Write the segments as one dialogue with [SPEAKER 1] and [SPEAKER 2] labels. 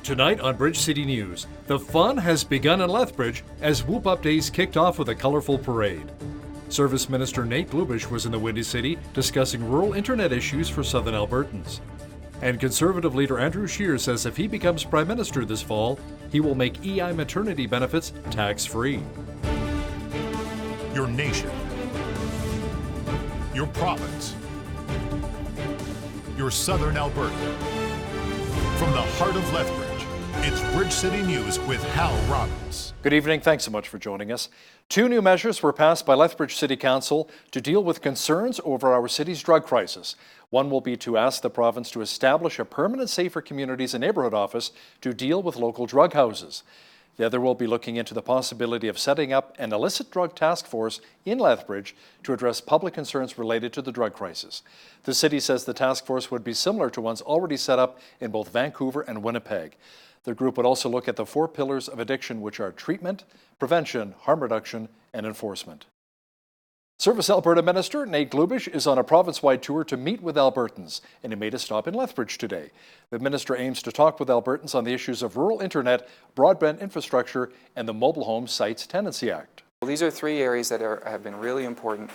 [SPEAKER 1] Tonight on Bridge City News, the fun has begun in Lethbridge as Whoop Up Days kicked off with a colorful parade. Service Minister Nate Glubish was in the Windy City discussing rural internet issues for Southern Albertans. And Conservative leader Andrew Scheer says if he becomes Prime Minister this fall, he will make EI maternity benefits tax-free.
[SPEAKER 2] Your nation, your province, your Southern Alberta. From the heart of Lethbridge, it's Bridge City News with Hal Robbins.
[SPEAKER 1] Good evening. Thanks so much for joining us. 2 new measures were passed by Lethbridge City Council to deal with concerns over our city's drug crisis. One will be to ask the province to establish a permanent Safer Communities and Neighbourhood office to deal with local drug houses. The other will be looking into the possibility of setting up an illicit drug task force in Lethbridge to address public concerns related to the drug crisis. The city says the task force would be similar to ones already set up in both Vancouver and Winnipeg. The group would also look at the 4 pillars of addiction, which are treatment, prevention, harm reduction, and enforcement. Service Alberta Minister Nate Glubish is on a province-wide tour to meet with Albertans, and he made a stop in Lethbridge today. The minister aims to talk with Albertans on the issues of rural internet, broadband infrastructure, and the Mobile Home Sites Tenancy Act.
[SPEAKER 3] Well, these are 3 areas that have been really important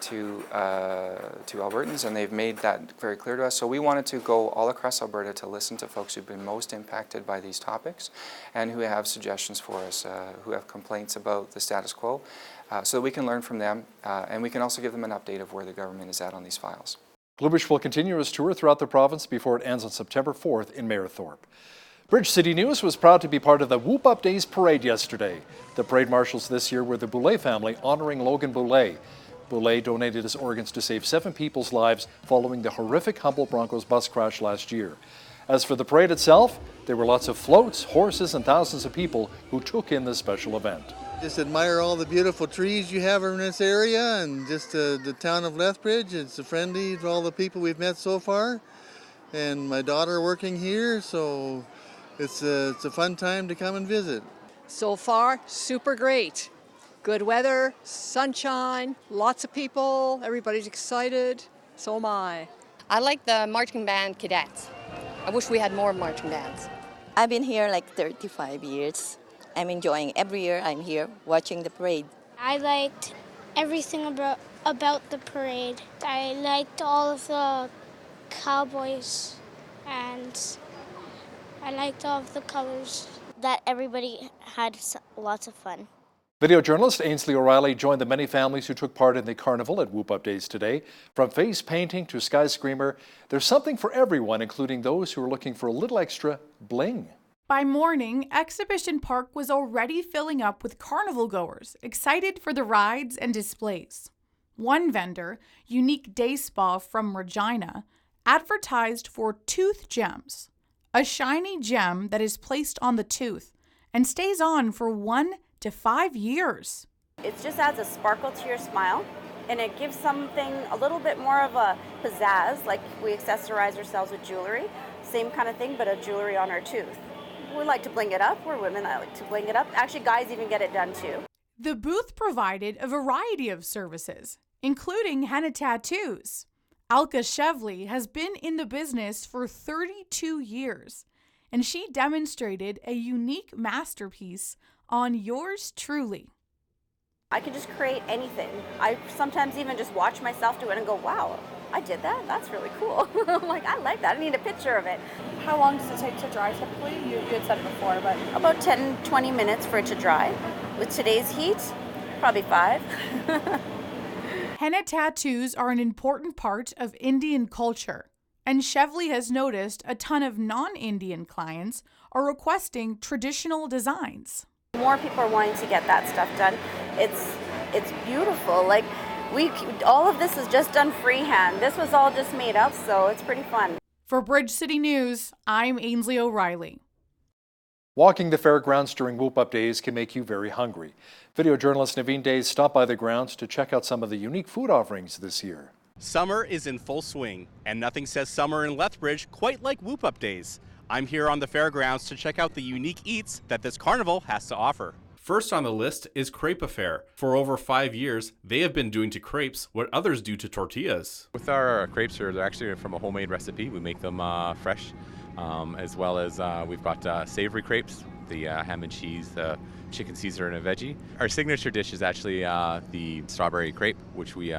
[SPEAKER 3] to Albertans, and they've made that very clear to us. So we wanted to go all across Alberta to listen to folks who've been most impacted by these topics and who have suggestions for us, who have complaints about the status quo, so that we can learn from them, and we can also give them an update of where the government is at on these files.
[SPEAKER 1] Glubish will continue his tour throughout the province before it ends on September 4th in Mayerthorpe. Bridge City News was proud to be part of the Whoop Up Days parade yesterday. The parade marshals this year were the Boulay family honoring Logan Boulay. Boulay donated his organs to save 7 people's lives following the horrific Humboldt Broncos bus crash last year. As for the parade itself, there were lots of floats, horses, and thousands of people who took in this special event.
[SPEAKER 4] Just admire all the beautiful trees you have in this area, and just the town of Lethbridge. It's friendly to all the people we've met so far, and my daughter working here, so it's a fun time to come and visit.
[SPEAKER 5] So far, super great. Good weather, sunshine, lots of people, everybody's excited, so am I.
[SPEAKER 6] I like the marching band cadets. I wish we had more marching bands.
[SPEAKER 7] I've been here like 35 years. I'm enjoying every year I'm here watching the parade.
[SPEAKER 8] I liked everything about the parade. I liked all of the cowboys, and I liked all of the colors.
[SPEAKER 9] That everybody had lots of fun.
[SPEAKER 1] Video journalist Ainsley O'Reilly joined the many families who took part in the carnival at Whoop Up Days today. From face painting to sky screamer, there's something for everyone, including those who are looking for a little extra bling.
[SPEAKER 10] By morning, Exhibition Park was already filling up with carnival goers, excited for the rides and displays. One vendor, Unique Day Spa from Regina, advertised for tooth gems, a shiny gem that is placed on the tooth and stays on for 1 to 5 years.
[SPEAKER 11] It just adds a sparkle to your smile, and it gives something a little bit more of a pizzazz, like we accessorize ourselves with jewelry. Same kind of thing, but a jewelry on our tooth. We like to bling it up. We're women that like to bling it up. Actually, guys even get it done too.
[SPEAKER 10] The booth provided a variety of services, including henna tattoos. Alka Chevley has been in the business for 32 years, and she demonstrated a unique masterpiece on yours truly.
[SPEAKER 11] I can just create anything. I sometimes even just watch myself do it and go, wow, I did that? That's really cool. I'm like, I like that. I need a picture of it.
[SPEAKER 12] How long does it take to dry typically? You had said it before, but...
[SPEAKER 11] About 10-20 minutes for it to dry. With today's heat, probably 5.
[SPEAKER 10] Henna tattoos are an important part of Indian culture, and Chevley has noticed a ton of non-Indian clients are requesting traditional designs.
[SPEAKER 11] More people are wanting to get that stuff done. It's beautiful. Like all of this is just done freehand. This was all just made up, so it's pretty fun.
[SPEAKER 10] For Bridge City News, I'm Ainsley O'Reilly.
[SPEAKER 1] Walking the fairgrounds during Whoop Up Days can make you very hungry. Video journalist Naveen Days stopped by the grounds to check out some of the unique food offerings this year.
[SPEAKER 13] Summer is in full swing, and nothing says summer in Lethbridge quite like Whoop Up Days. I'm here on the fairgrounds to check out the unique eats that this carnival has to offer.
[SPEAKER 14] First on the list is Crepe Affair. For over 5 years, they have been doing to crepes what others do to tortillas.
[SPEAKER 15] With our crepes, they're actually from a homemade recipe. We make them fresh as well as we've got savory crepes, the ham and cheese, the chicken Caesar, and a veggie. Our signature dish is actually the strawberry crepe, which we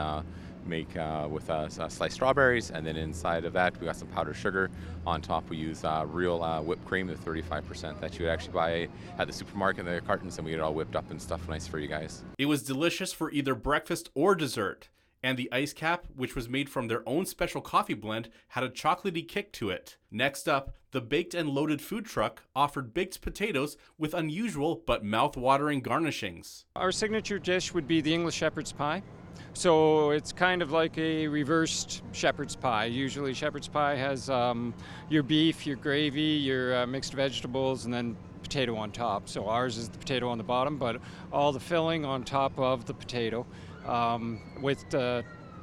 [SPEAKER 15] make with sliced strawberries, and then inside of that we got some powdered sugar. On top we use real whipped cream, the 35% that you would actually buy at the supermarket in the cartons, and we get it all whipped up and stuff nice for you guys.
[SPEAKER 14] It was delicious for either breakfast or dessert, and the ice cap, which was made from their own special coffee blend, had a chocolatey kick to it. Next up, the Baked and Loaded food truck offered baked potatoes with unusual but mouth-watering garnishings.
[SPEAKER 16] Our signature dish would be the English shepherd's pie. So it's kind of like a reversed shepherd's pie. Usually shepherd's pie has your beef, your gravy, your mixed vegetables, and then potato on top. So ours is the potato on the bottom, but all the filling on top of the potato with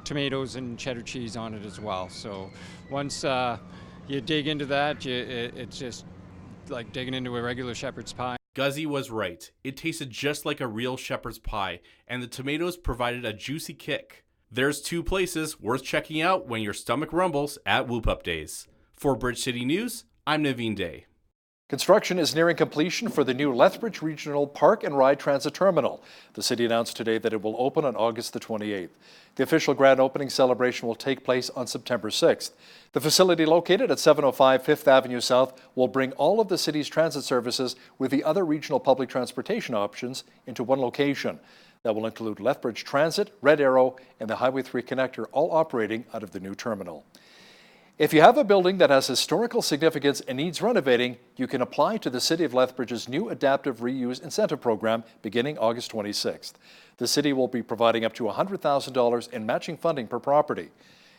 [SPEAKER 16] tomatoes and cheddar cheese on it as well. So once you dig into that, it's just like digging into a regular shepherd's pie.
[SPEAKER 14] Guzzy was right. It tasted just like a real shepherd's pie, and the tomatoes provided a juicy kick. There's two places worth checking out when your stomach rumbles at Whoop Up Days. For Bridge City News, I'm Naveen Day.
[SPEAKER 1] Construction is nearing completion for the new Lethbridge Regional Park and Ride Transit Terminal. The city announced today that it will open on August the 28th. The official grand opening celebration will take place on September 6th. The facility, located at 705 5th Avenue South, will bring all of the city's transit services with the other regional public transportation options into one location. That will include Lethbridge Transit, Red Arrow, and the Highway 3 connector, all operating out of the new terminal. If you have a building that has historical significance and needs renovating, you can apply to the City of Lethbridge's new Adaptive Reuse Incentive Program beginning August 26th. The city will be providing up to $100,000 in matching funding per property.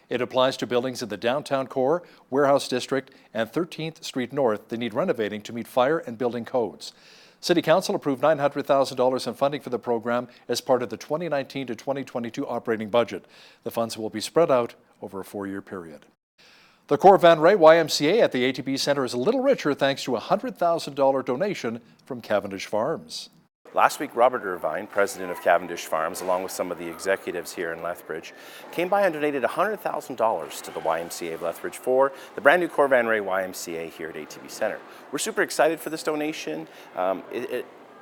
[SPEAKER 1] It applies to buildings in the downtown core, Warehouse District, and 13th Street North that need renovating to meet fire and building codes. City Council approved $900,000 in funding for the program as part of the 2019 to 2022 operating budget. The funds will be spread out over a 4-year period. The Cor Van Ray YMCA at the ATB Centre is a little richer thanks to a $100,000 donation from Cavendish Farms.
[SPEAKER 17] Last week, Robert Irvine, president of Cavendish Farms, along with some of the executives here in Lethbridge, came by and donated $100,000 to the YMCA of Lethbridge for the brand new Cor Van Ray YMCA here at ATB Centre. We're super excited for this donation.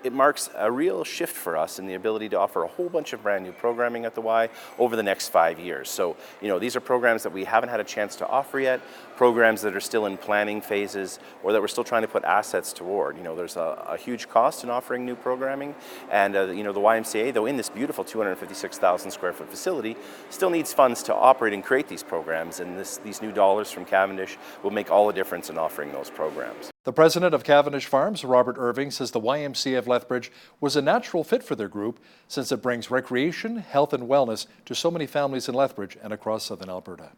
[SPEAKER 17] It marks a real shift for us in the ability to offer a whole bunch of brand new programming at the Y over the next 5 years. So, these are programs that we haven't had a chance to offer yet, programs that are still in planning phases, or that we're still trying to put assets toward. There's a huge cost in offering new programming, and the YMCA, though in this beautiful 256,000 square foot facility, still needs funds to operate and create these programs, and these new dollars from Cavendish will make all the difference in offering those programs.
[SPEAKER 1] The president of Cavendish Farms, Robert Irving, says the YMCA of Lethbridge was a natural fit for their group since it brings recreation, health, and wellness to so many families in Lethbridge and across southern Alberta.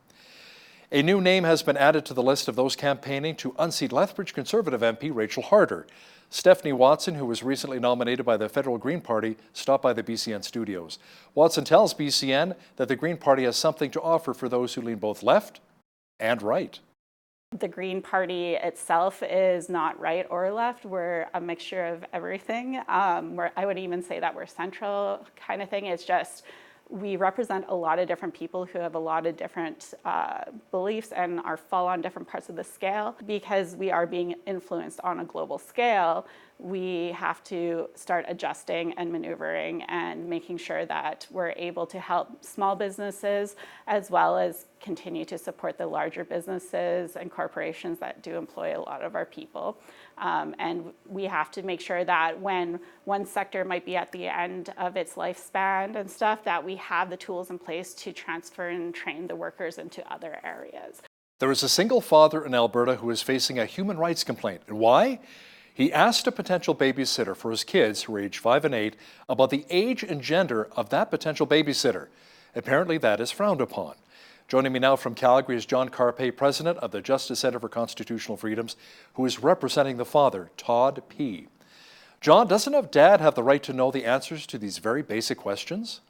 [SPEAKER 1] A new name has been added to the list of those campaigning to unseat Lethbridge Conservative MP Rachel Harder. Stephanie Watson, who was recently nominated by the Federal Green Party, stopped by the BCN studios. Watson tells BCN that the Green Party has something to offer for those who lean both left and right.
[SPEAKER 18] The Green Party itself is not right or left. We're a mixture of everything. I would even say that we're central kind of thing. It's just we represent a lot of different people who have a lot of different beliefs and fall on different parts of the scale. Because we are being influenced on a global scale, we have to start adjusting and maneuvering and making sure that we're able to help small businesses as well as continue to support the larger businesses and corporations that do employ a lot of our people. And we have to make sure that when one sector might be at the end of its lifespan and stuff, that we have the tools in place to transfer and train the workers into other areas.
[SPEAKER 1] There is a single father in Alberta who is facing a human rights complaint. And why? He asked a potential babysitter for his kids, who are age 5 and 8, about the age and gender of that potential babysitter. Apparently that is frowned upon. Joining me now from Calgary is John Carpe, president of the Justice Centre for Constitutional Freedoms, who is representing the father, Todd P. John, doesn't a dad have the right to know the answers to these very basic questions?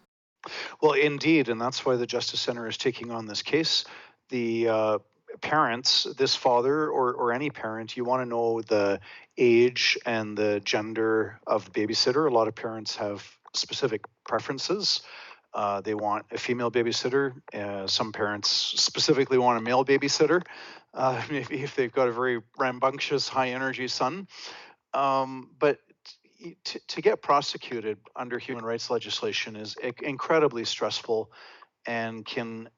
[SPEAKER 19] Well, indeed, and that's why the Justice Centre is taking on this case. The parents, this father or any parent, you want to know the age and the gender of the babysitter. A lot of parents have specific preferences. They want a female babysitter. Some parents specifically want a male babysitter, maybe if they've got a very rambunctious, high-energy son. But to get prosecuted under human rights legislation is incredibly stressful and can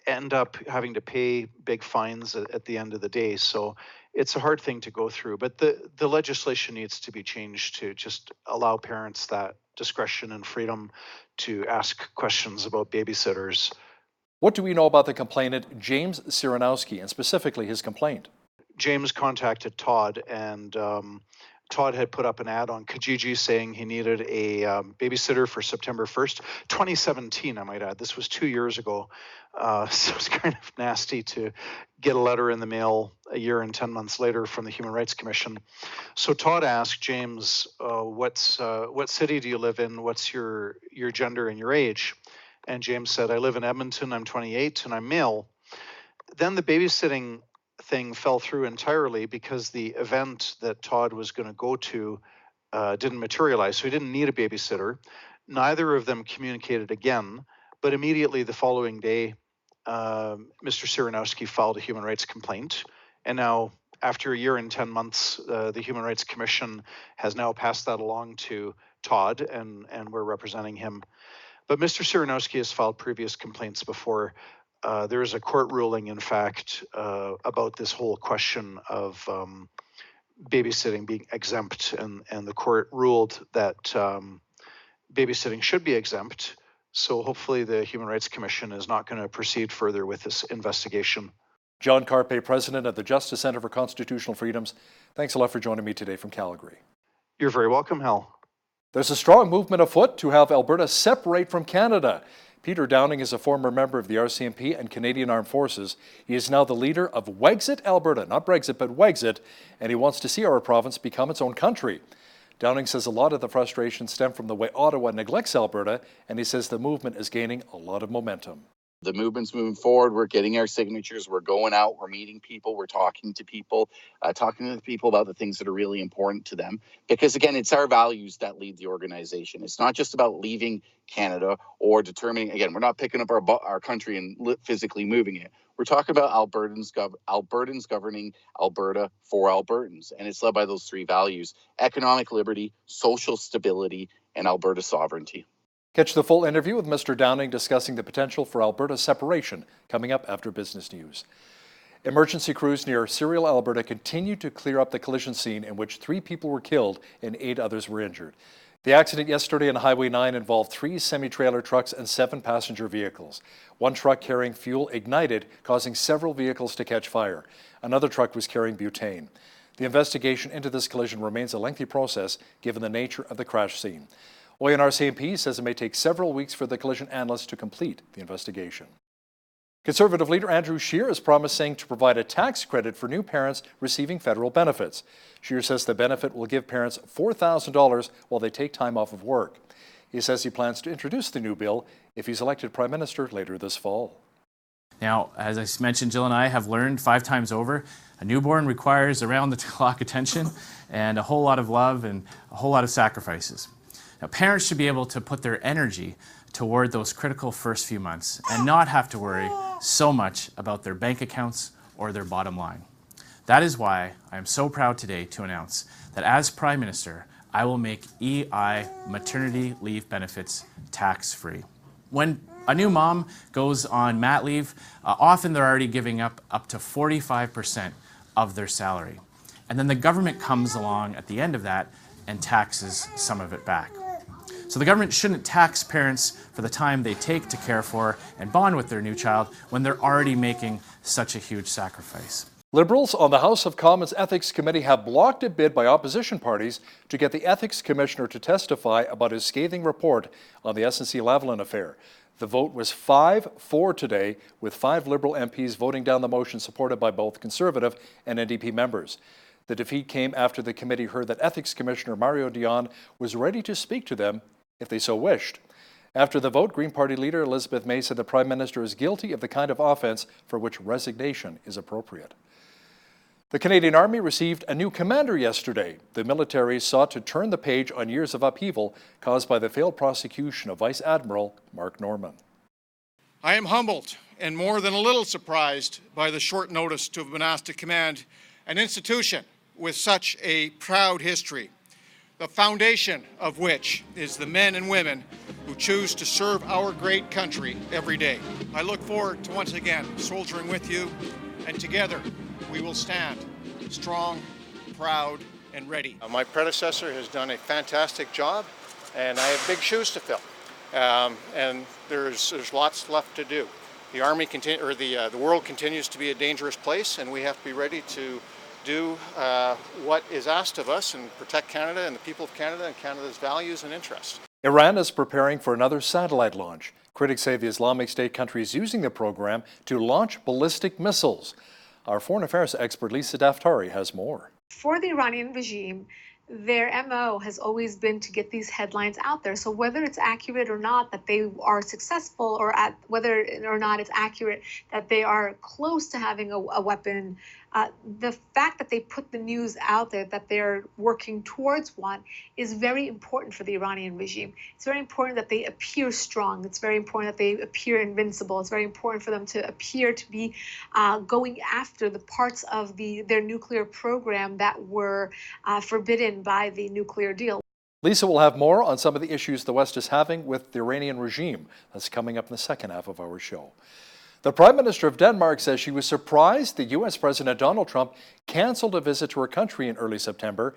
[SPEAKER 19] end up having to pay big fines at the end of the day. So it's a hard thing to go through. But the legislation needs to be changed to just allow parents that discretion and freedom to ask questions about babysitters.
[SPEAKER 1] What do we know about the complainant, James Siranowski, and specifically his complaint?
[SPEAKER 19] James contacted Todd, and Todd had put up an ad on Kijiji saying he needed a babysitter for September 1st, 2017, I might add. This was 2 years ago. So it's kind of nasty to get a letter in the mail a year and 10 months later from the Human Rights Commission. So Todd asked James, what city do you live in? What's your gender and your age? And James said, I live in Edmonton, I'm 28, and I'm male. Then the babysitting thing fell through entirely because the event that Todd was going to go to didn't materialize. So he didn't need a babysitter. Neither of them communicated again, but immediately the following day, Mr. Siranowski filed a human rights complaint. And now, after a year and 10 months, the Human Rights Commission has now passed that along to Todd, and we're representing him. But Mr. Siranowski has filed previous complaints before. There is a court ruling, in fact, about this whole question of babysitting being exempt, and the court ruled that babysitting should be exempt. So hopefully the Human Rights Commission is not going to proceed further with this investigation.
[SPEAKER 1] John Carpe, president of the Justice Centre for Constitutional Freedoms, thanks a lot for joining me today from Calgary.
[SPEAKER 19] You're very welcome, Hal.
[SPEAKER 1] There's a strong movement afoot to have Alberta separate from Canada. Peter Downing is a former member of the RCMP and Canadian Armed Forces. He is now the leader of Wexit Alberta, not Brexit, but Wexit, and he wants to see our province become its own country. Downing says a lot of the frustration stem from the way Ottawa neglects Alberta, and he says the movement is gaining a lot of momentum.
[SPEAKER 20] The movement's moving forward. We're getting our signatures. We're going out. We're meeting people. We're talking to people about the things that are really important to them. Because, again, it's our values that lead the organization. It's not just about leaving Canada or determining, again, we're not picking up our country and physically moving it. We're talking about Albertans governing Alberta for Albertans. And it's led by those three values: economic liberty, social stability, and Alberta sovereignty.
[SPEAKER 1] Catch the full interview with Mr. Downing discussing the potential for Alberta separation coming up after business news. Emergency crews near Cereal, Alberta continue to clear up the collision scene in which 3 people were killed and 8 others were injured. The accident yesterday on Highway 9 involved 3 semi-trailer trucks and 7 passenger vehicles. One truck carrying fuel ignited, causing several vehicles to catch fire. Another truck was carrying butane. The investigation into this collision remains a lengthy process given the nature of the crash scene. RCMP says it may take several weeks for the collision analyst to complete the investigation. Conservative leader Andrew Scheer is promising to provide a tax credit for new parents receiving federal benefits. Scheer says the benefit will give parents $4,000 while they take time off of work. He says he plans to introduce the new bill if he's elected Prime Minister later this fall.
[SPEAKER 21] Now, as I mentioned, Jill and I have learned 5 times over, a newborn requires around-the-clock attention and a whole lot of love and a whole lot of sacrifices. Now, parents should be able to put their energy toward those critical first few months and not have to worry so much about their bank accounts or their bottom line. That is why I am so proud today to announce that as Prime Minister, I will make EI maternity leave benefits tax-free. When a new mom goes on mat leave, often they're already giving up to 45% of their salary. And then the government comes along at the end of that and taxes some of it back. So the government shouldn't tax parents for the time they take to care for and bond with their new child when they're already making such a huge sacrifice.
[SPEAKER 1] Liberals on the House of Commons Ethics Committee have blocked a bid by opposition parties to get the Ethics Commissioner to testify about his scathing report on the SNC-Lavalin affair. The vote was 5-4 today, with 5 Liberal MPs voting down the motion supported by both Conservative and NDP members. The defeat came after the committee heard that Ethics Commissioner Mario Dion was ready to speak to them if they so wished. After the vote, Green Party leader Elizabeth May said the Prime Minister is guilty of the kind of offence for which resignation is appropriate. The Canadian Army received a new commander yesterday. The military sought to turn the page on years of upheaval caused by the failed prosecution of Vice Admiral Mark Norman.
[SPEAKER 2] I am humbled and more than a little surprised by the short notice to have been asked to command an institution with such a proud history, the foundation of which is the men and women who choose to serve our great country every day. I look forward to once again soldiering with you, and together we will stand strong, proud, and ready. My predecessor has done a fantastic job, and I have big shoes to fill. And there's lots left to do. The Army the world continues to be a dangerous place, and we have to be ready to do what is asked of us and protect Canada and the people of Canada and Canada's values and interests.
[SPEAKER 1] Iran is preparing for another satellite launch. Critics say the Islamic State country is using the program to launch ballistic missiles. Our foreign affairs expert Lisa Daftari has more.
[SPEAKER 22] For the Iranian regime, their MO has always been to get these headlines out there. So whether it's accurate or not that they are successful, or whether or not it's accurate that they are close to having a weapon, the fact that they put the news out there that they're working towards one is very important for the Iranian regime. It's very important that they appear strong. It's very important that they appear invincible. It's very important for them to appear to be going after the parts of their nuclear program that were forbidden by the nuclear deal.
[SPEAKER 1] Lisa will have more on some of the issues the West is having with the Iranian regime. That's coming up in the second half of our show. The Prime Minister of Denmark says she was surprised that U.S. President Donald Trump canceled a visit to her country in early September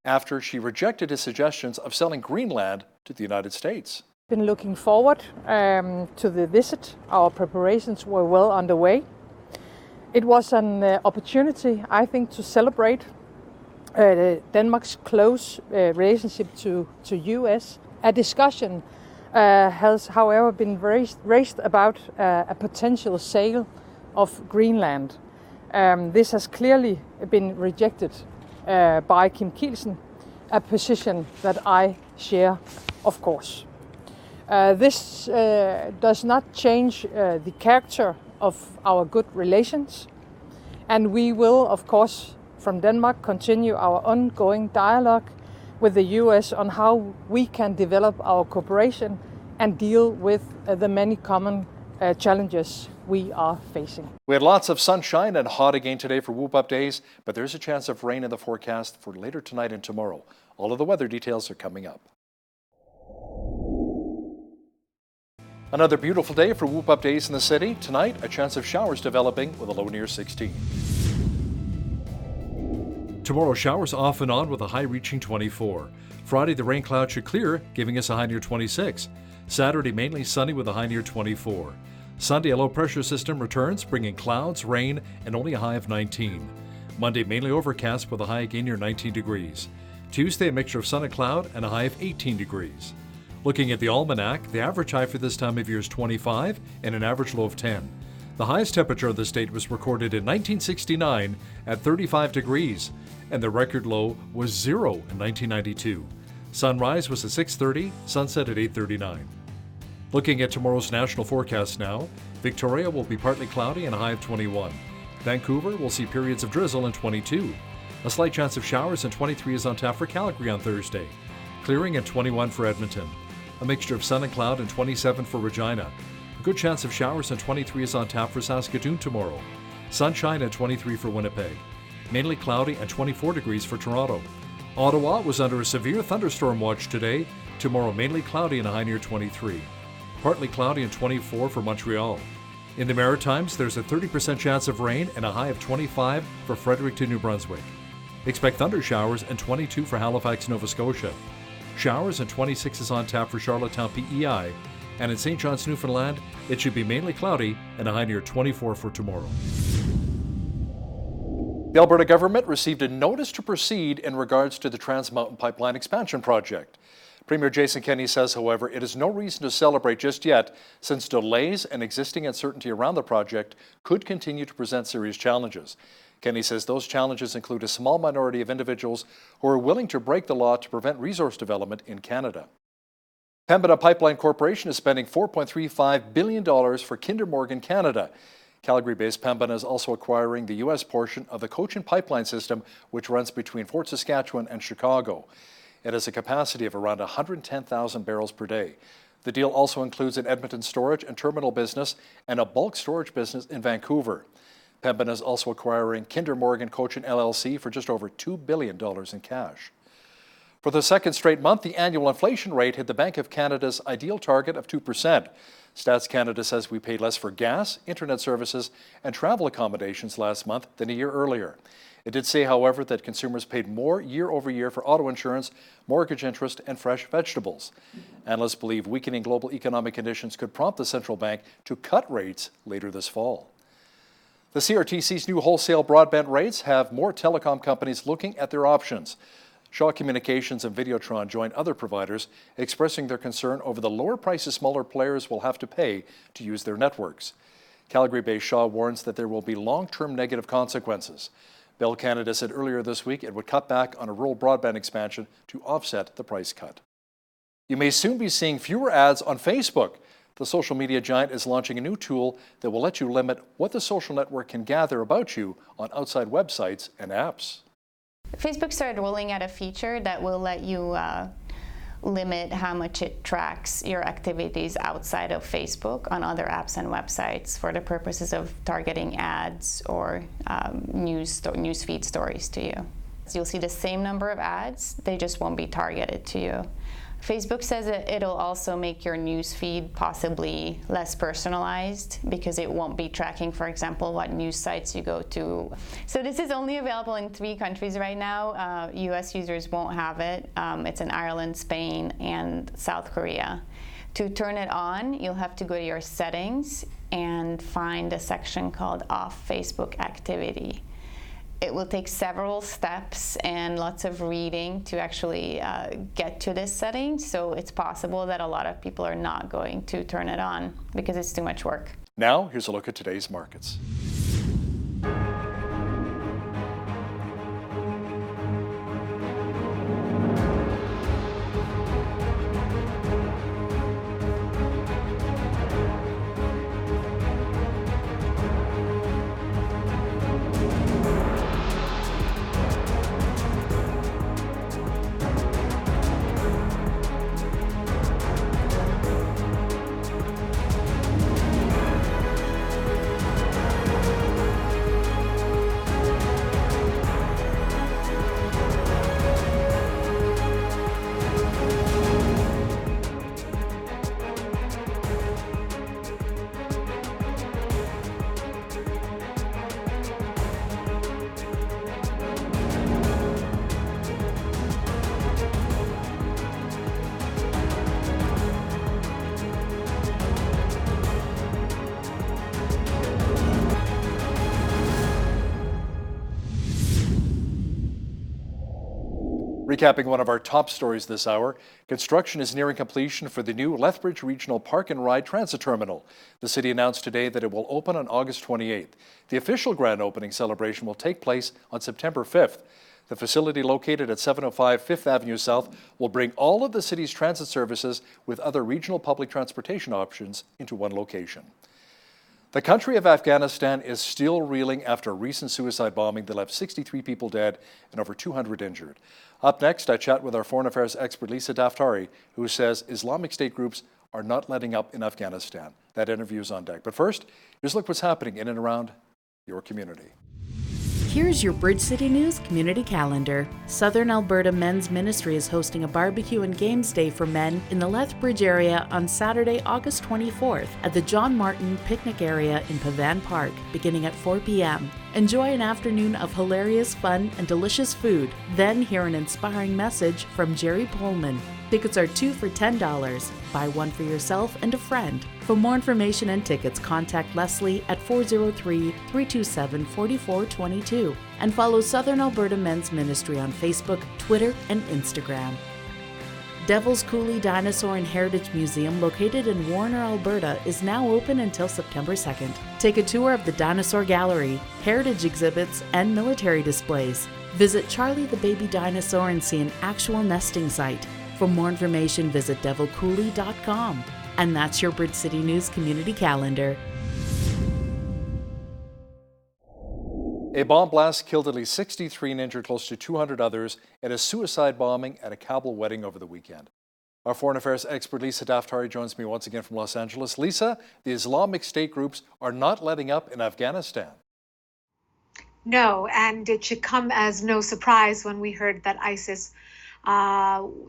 [SPEAKER 1] after she rejected his suggestions of selling Greenland to the United States.
[SPEAKER 23] Been looking forward to the visit. Our preparations were well underway. It was an opportunity, I think, to celebrate Denmark's close relationship to U.S. A discussion has, however, been raised about a potential sale of Greenland. This has clearly been rejected by Kim Kielsen, a position that I share, of course. This does not change the character of our good relations, and we will, of course, from Denmark, continue our ongoing dialogue with the U.S. on how we can develop our cooperation and deal with the many common challenges we are facing.
[SPEAKER 1] We had lots of sunshine and hot again today for Whoop Up days, but there's a chance of rain in the forecast for later tonight and tomorrow. All of the weather details are coming up. Another beautiful day for Whoop Up days in the city. Tonight, a chance of showers developing with a low near 16. Tomorrow, showers off and on with a high reaching 24. Friday, the rain cloud should clear, giving us a high near 26. Saturday, mainly sunny with a high near 24. Sunday, a low pressure system returns, bringing clouds, rain, and only a high of 19. Monday, mainly overcast with a high again near 19 degrees. Tuesday, a mixture of sun and cloud and a high of 18 degrees. Looking at the almanac, the average high for this time of year is 25 and an average low of 10. The highest temperature of the state was recorded in 1969 at 35 degrees, and the record low was 0 in 1992. Sunrise was at 6:30, sunset at 8:39. Looking at tomorrow's national forecast now, Victoria will be partly cloudy and a high of 21. Vancouver will see periods of drizzle and 22. A slight chance of showers and 23 is on tap for Calgary on Thursday. Clearing and 21 for Edmonton. A mixture of sun and cloud and 27 for Regina. A good chance of showers and 23 is on tap for Saskatoon tomorrow. Sunshine and 23 for Winnipeg. Mainly cloudy and 24 degrees for Toronto. Ottawa was under a severe thunderstorm watch today. Tomorrow mainly cloudy and a high near 23. Partly cloudy and 24 for Montreal. In the Maritimes, there's a 30% chance of rain and a high of 25 for Fredericton, New Brunswick. Expect thunder showers and 22 for Halifax, Nova Scotia. Showers and 26 is on tap for Charlottetown, PEI. And in St. John's, Newfoundland, it should be mainly cloudy and a high near 24 for tomorrow. The Alberta government received a notice to proceed in regards to the Trans Mountain Pipeline expansion project. Premier Jason Kenney says, however, it is no reason to celebrate just yet, since delays and existing uncertainty around the project could continue to present serious challenges. Kenney says those challenges include a small minority of individuals who are willing to break the law to prevent resource development in Canada. Pembina Pipeline Corporation is spending $4.35 billion for Kinder Morgan Canada. Calgary-based Pembina is also acquiring the U.S. portion of the Cochin pipeline system, which runs between Fort Saskatchewan and Chicago. It has a capacity of around 110,000 barrels per day. The deal also includes an Edmonton storage and terminal business and a bulk storage business in Vancouver. Pembina is also acquiring Kinder Morgan Cochin LLC for just over $2 billion in cash. For the second straight month, the annual inflation rate hit the Bank of Canada's ideal target of 2%. Stats Canada says we paid less for gas, internet services, and travel accommodations last month than a year earlier. It did say, however, that consumers paid more year over year for auto insurance, mortgage interest, and fresh vegetables. Analysts believe weakening global economic conditions could prompt the central bank to cut rates later this fall. The CRTC's new wholesale broadband rates have more telecom companies looking at their options. Shaw Communications and Videotron join other providers expressing their concern over the lower prices smaller players will have to pay to use their networks. Calgary-based Shaw warns that there will be long-term negative consequences. Bell Canada said earlier this week it would cut back on a rural broadband expansion to offset the price cut. You may soon be seeing fewer ads on Facebook. The social media giant is launching a new tool that will let you limit what the social network can gather about you on outside websites and apps.
[SPEAKER 3] Facebook started rolling out a feature that will let you limit how much it tracks your activities outside of Facebook on other apps and websites for the purposes of targeting ads or news feed stories to you. So you'll see the same number of ads, they just won't be targeted to you. Facebook says that it'll also make your news feed possibly less personalized because it won't be tracking, for example, what news sites you go to. So this is only available in 3 countries right now. US users won't have it. It's in Ireland, Spain, and South Korea. To turn it on, you'll have to go to your settings and find a section called Off Facebook Activity. It will take several steps and lots of reading to actually get to this setting, so it's possible that a lot of people are not going to turn it on because it's too much work.
[SPEAKER 1] Now, here's a look at today's markets. Recapping one of our top stories this hour, construction is nearing completion for the new Lethbridge Regional Park and Ride Transit Terminal. The city announced today that it will open on August 28th. The official grand opening celebration will take place on September 5th. The facility located at 705 5th Avenue South will bring all of the city's transit services with other regional public transportation options into one location. The country of Afghanistan is still reeling after a recent suicide bombing that left 63 people dead and over 200 injured. Up next, I chat with our foreign affairs expert Lisa Daftari, who says Islamic State groups are not letting up in Afghanistan. That interview is on deck. But first, here's a look what's happening in and around your community.
[SPEAKER 4] Here's your Bridge City News community calendar. Southern Alberta Men's Ministry is hosting a barbecue and games day for men in the Lethbridge area on Saturday, August 24th at the John Martin Picnic Area in Pavan Park, beginning at 4 p.m. Enjoy an afternoon of hilarious fun and delicious food. Then hear an inspiring message from Jerry Pullman. Tickets are 2 for $10. Buy one for yourself and a friend. For more information and tickets, contact Leslie at 403-327-4422 and follow Southern Alberta Men's Ministry on Facebook, Twitter, and Instagram. Devil's Coulee Dinosaur and Heritage Museum, located in Warner, Alberta, is now open until September 2nd. Take a tour of the Dinosaur Gallery, heritage exhibits, and military displays. Visit Charlie the Baby Dinosaur and see an actual nesting site. For more information, visit devilcoulee.com. And that's your Bridge City News community calendar.
[SPEAKER 1] A bomb blast killed at least 63 and injured close to 200 others in a suicide bombing at a Kabul wedding over the weekend. Our foreign affairs expert Lisa Daftari joins me once again from Los Angeles. Lisa, the Islamic State groups are not letting up in Afghanistan.
[SPEAKER 22] No, and it should come as no surprise when we heard that ISIS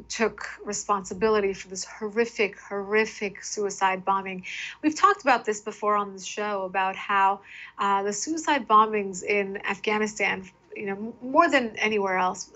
[SPEAKER 22] took responsibility for this horrific suicide bombing. We've talked about this before on the show about how the suicide bombings in Afghanistan, more than anywhere else,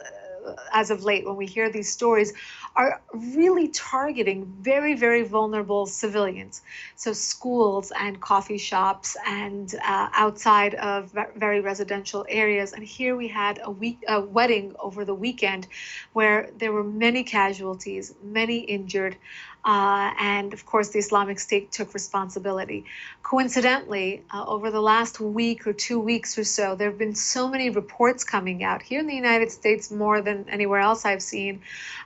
[SPEAKER 22] as of late, when we hear these stories, are really targeting very vulnerable civilians. So schools and coffee shops and outside of very residential areas. And here we had a wedding over the weekend where there were many casualties, many injured, and of course the Islamic State took responsibility. Coincidentally, over the last week or 2 weeks or so, there have been so many reports coming out here in the United States, more than anywhere else I've seen,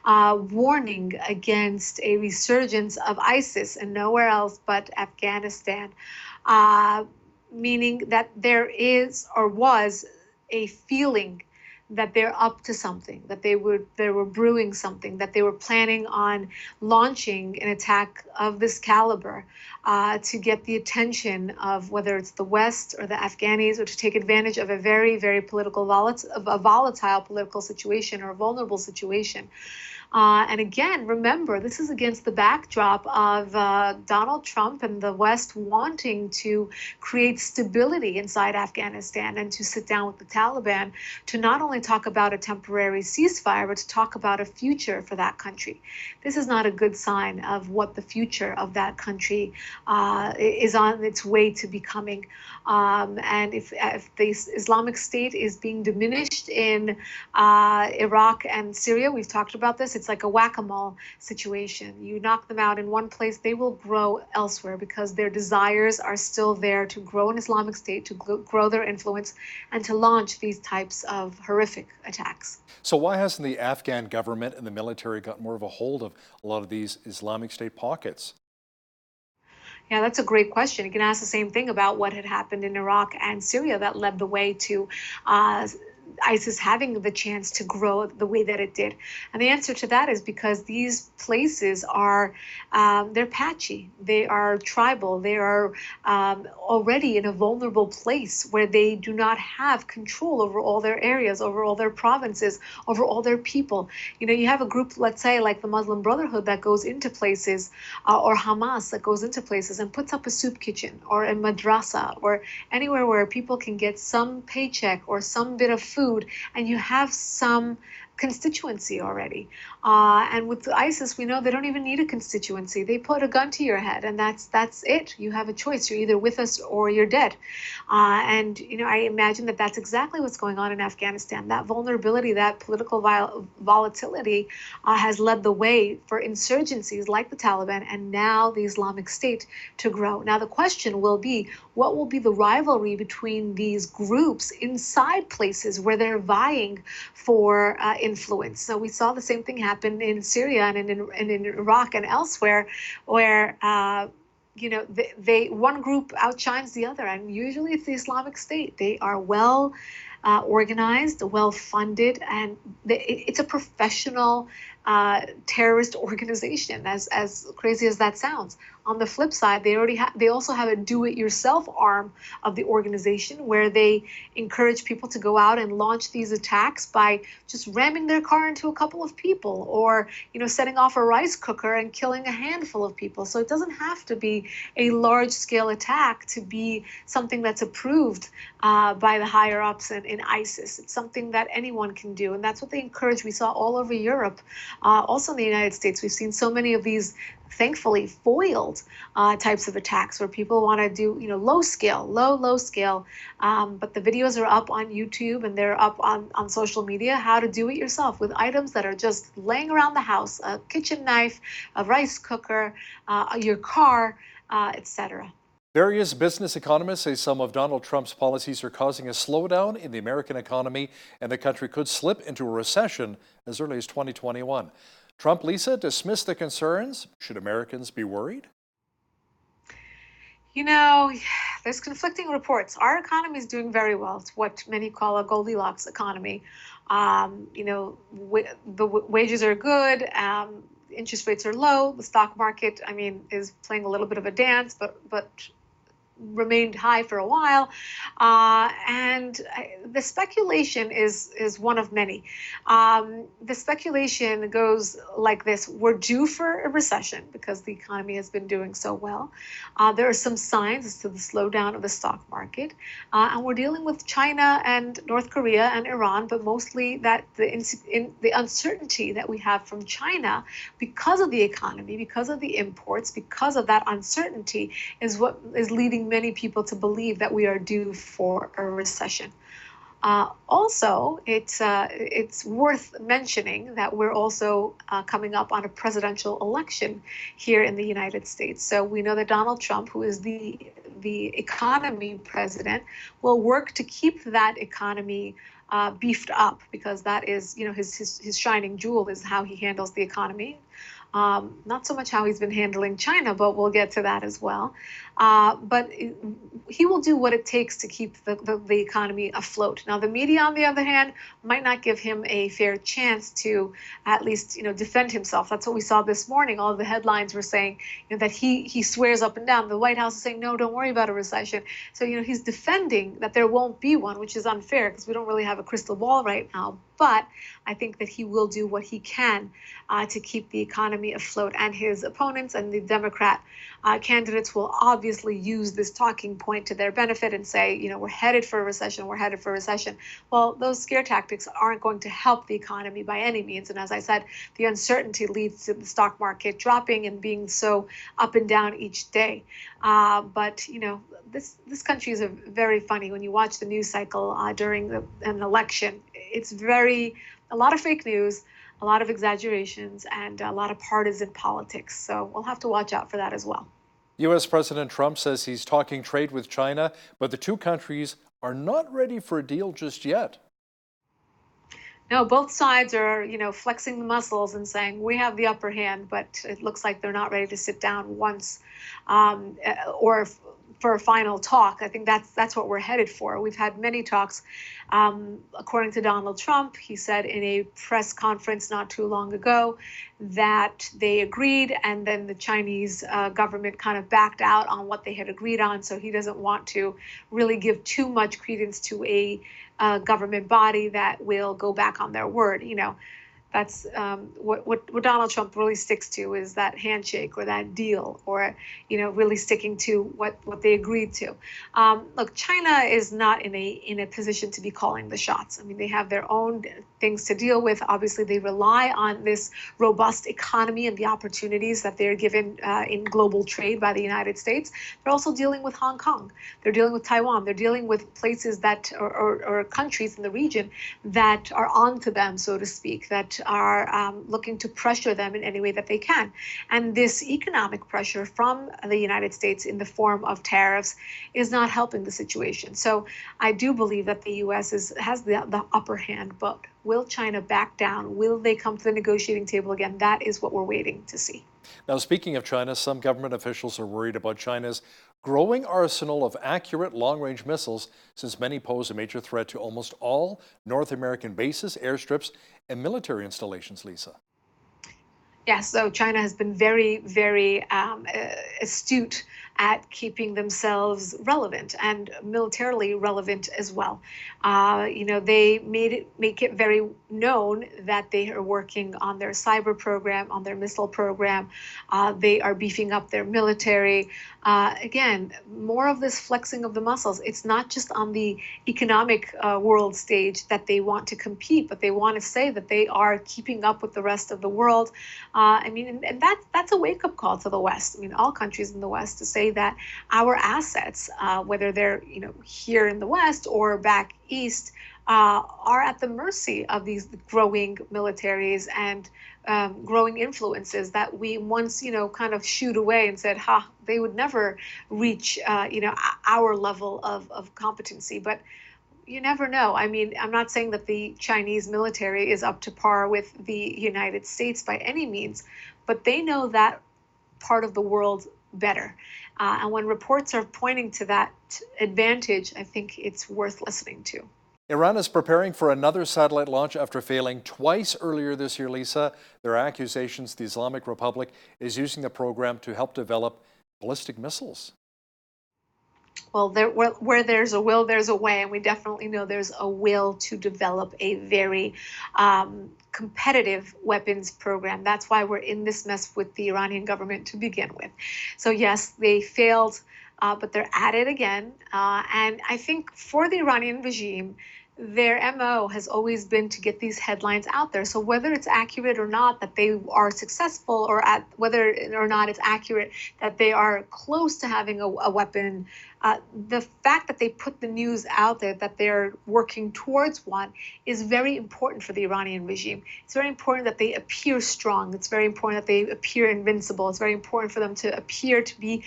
[SPEAKER 22] warning against a resurgence of ISIS and nowhere else but Afghanistan, meaning that there is or was a feeling that they're up to something, that they were brewing something, that they were planning on launching an attack of this caliber to get the attention of whether it's the West or the Afghanis, or to take advantage of a very volatile political situation or a vulnerable situation. And again, remember, this is against the backdrop of Donald Trump and the West wanting to create stability inside Afghanistan and to sit down with the Taliban to not only talk about a temporary ceasefire, but to talk about a future for that country. This is not a good sign of what the future of that country is on its way to becoming. And if the Islamic State is being diminished in Iraq and Syria, we've talked about this, it's like a whack-a-mole situation. You knock them out in one place, they will grow elsewhere because their desires are still there to grow an Islamic State, to grow their influence, and to launch these types of horrific attacks.
[SPEAKER 1] So why hasn't the Afghan government and the military got more of a hold of a lot of these Islamic State pockets?
[SPEAKER 22] Yeah, that's a great question. You can ask the same thing about what had happened in Iraq and Syria that led the way to ISIS having the chance to grow the way that it did. And the answer to that is because these places are, they're patchy, they are tribal, they are already in a vulnerable place where they do not have control over all their areas, over all their provinces, over all their people. You have a group, let's say, like the Muslim Brotherhood that goes into places, or Hamas that goes into places and puts up a soup kitchen or a madrasa or anywhere where people can get some paycheck or some bit of food, and you have some constituency already. And with ISIS, we know they don't even need a constituency. They put a gun to your head, and that's it. You have a choice. You're either with us or you're dead. And I imagine that that's exactly what's going on in Afghanistan. That vulnerability, that political volatility has led the way for insurgencies like the Taliban and now the Islamic State to grow. Now, the question will be, what will be the rivalry between these groups inside places where they're vying for influence? So we saw the same thing happen in Syria and in Iraq and elsewhere, where one group outshines the other, and usually it's the Islamic State. They are well organized, well funded, and it's a professional terrorist organization, as crazy as that sounds. On the flip side, they also have a do-it-yourself arm of the organization where they encourage people to go out and launch these attacks by just ramming their car into a couple of people, or setting off a rice cooker and killing a handful of people. So it doesn't have to be a large-scale attack to be something that's approved by the higher-ups in ISIS. It's something that anyone can do, and that's what they encourage. We saw all over Europe. Also in the United States, we've seen so many of these, thankfully, foiled types of attacks where people want to do, low scale, but the videos are up on YouTube and they're up on social media, how to do it yourself with items that are just laying around the house, a kitchen knife, a rice cooker, your car, etc.
[SPEAKER 1] Various business economists say some of Donald Trump's policies are causing a slowdown in the American economy, and the country could slip into a recession as early as 2021. Trump, Lisa, dismissed the concerns. Should Americans be worried?
[SPEAKER 22] You know, there's conflicting reports. Our economy is doing very well. It's what many call a Goldilocks economy. You know, the wages are good. Interest rates are low. The stock market, I mean, is playing a little bit of a dance, but remained high for a while, and the speculation is one of many. The speculation goes like this: we're due for a recession because the economy has been doing so well. There are some signs as to the slowdown of the stock market, and we're dealing with China and North Korea and Iran, but mostly that the uncertainty that we have from China because of the economy, because of the imports, because of that uncertainty is what is leading many people to believe that we are due for a recession. Also, it's worth mentioning that we're also coming up on a presidential election here in the United States. So we know that Donald Trump, who is the economy president, will work to keep that economy beefed up, because that is, you know, his shining jewel is how he handles the economy. Not so much how he's been handling China, but we'll get to that as well. But he will do what it takes to keep the economy afloat. Now, the media, on the other hand, might not give him a fair chance to at least, you know, defend himself. That's what we saw this morning. All of the headlines were saying, you know, that he swears up and down. The White House is saying, no, don't worry about a recession. So, you know, he's defending that there won't be one, which is unfair because we don't really have a crystal ball right now. But I think that he will do what he can to keep the economy afloat. And his opponents and the Democrat candidates will obviously use this talking point to their benefit and say, you know, we're headed for a recession, we're headed for a recession. Well, those scare tactics aren't going to help the economy by any means. And as I said, the uncertainty leads to the stock market dropping and being so up and down each day. But, you know, this country is very funny. When you watch the news cycle during an election, it's a lot of fake news, a lot of exaggerations, and a lot of partisan politics. So we'll have to watch out for that as well.
[SPEAKER 1] U.S. President Trump says he's talking trade with China, but the two countries are not ready for a deal just yet.
[SPEAKER 22] No, both sides are, you know, flexing the muscles and saying we have the upper hand, but it looks like they're not ready to sit down once or for a final talk. I think that's what we're headed for. We've had many talks. According to Donald Trump, he said in a press conference not too long ago that they agreed, and then the Chinese government kind of backed out on what they had agreed on. So he doesn't want to really give too much credence to a government body that will go back on their word. You know, that's what Donald Trump really sticks to is that handshake or that deal, or, you know, really sticking to what they agreed to. Look, China is not in a position to be calling the shots. I mean, they have their own things to deal with. Obviously, they rely on this robust economy and the opportunities that they're given in global trade by the United States. They're also dealing with Hong Kong. They're dealing with Taiwan. They're dealing with places that or countries in the region that are onto them, so to speak, that are looking to pressure them in any way that they can. And this economic pressure from the United States in the form of tariffs is not helping the situation. So I do believe that the U.S. has the upper hand, but will China back down? Will they come to the negotiating table again? That is what we're waiting to see.
[SPEAKER 1] Now, speaking of China, some government officials are worried about China's growing arsenal of accurate long-range missiles, since many pose a major threat to almost all North American bases, airstrips, and military installations, Lisa.
[SPEAKER 22] Yes, so China has been very, very astute at keeping themselves relevant and militarily relevant as well. You know, they make it very known that they are working on their cyber program, on their missile program. They are beefing up their military. Again, more of this flexing of the muscles. It's not just on the economic world stage that they want to compete, but they want to say that they are keeping up with the rest of the world. I mean, and that's a wake-up call to the West. I mean, all countries in the West, to say that our assets, whether they're, you know, here in the West or back east, are at the mercy of these growing militaries and growing influences that we once, you know, kind of shooed away and said, they would never reach, you know, our level of competency. But you never know. I mean, I'm not saying that the Chinese military is up to par with the United States by any means, but they know that part of the world better. And when reports are pointing to that advantage, I think it's worth listening to.
[SPEAKER 1] Iran is preparing for another satellite launch after failing twice earlier this year, Lisa. There are accusations the Islamic Republic is using the program to help develop ballistic missiles.
[SPEAKER 22] Well, where there's a will, there's a way, and we definitely know there's a will to develop a very competitive weapons program. That's why we're in this mess with the Iranian government to begin with. So yes, they failed, but they're at it again. And I think for the Iranian regime, their MO has always been to get these headlines out there. So whether it's accurate or not that they are successful, or whether or not it's accurate that they are close to having a weapon, the fact that they put the news out there that they're working towards one is very important for the Iranian regime. It's very important that they appear strong. It's very important that they appear invincible. It's very important for them to appear to be